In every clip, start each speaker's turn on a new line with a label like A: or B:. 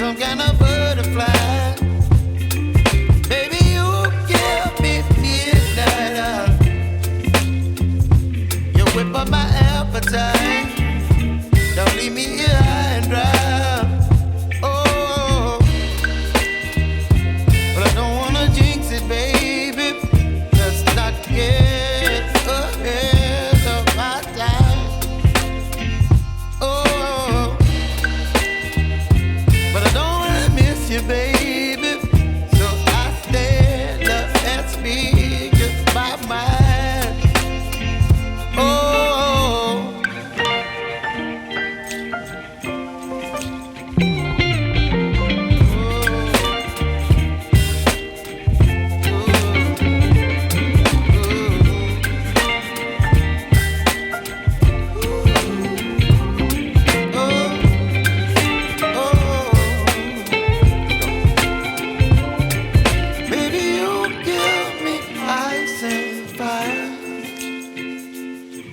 A: some kind of butterfly. Baby, you give me midnight. You whip up my appetite. Don't leave me here high and dry. Oh, but I don't wanna jinx it, baby. Let's not get ahead of my time. Oh, but I don't wanna miss you, baby. So I stand up and speak just my mind. Oh.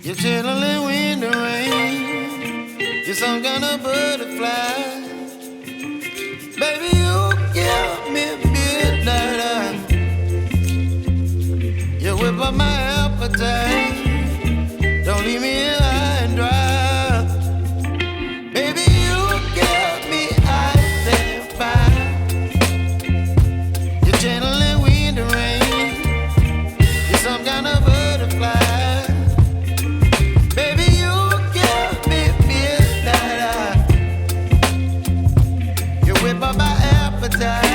A: You're chilling when the rain. You're some kind of butterfly. Baby, you give me midnight. You whip up my appetite. Don't leave me here high and dry. Baby, you give me ice and fire. You're channeling wind and rain. You're some kind of butterfly. Whip up my appetite.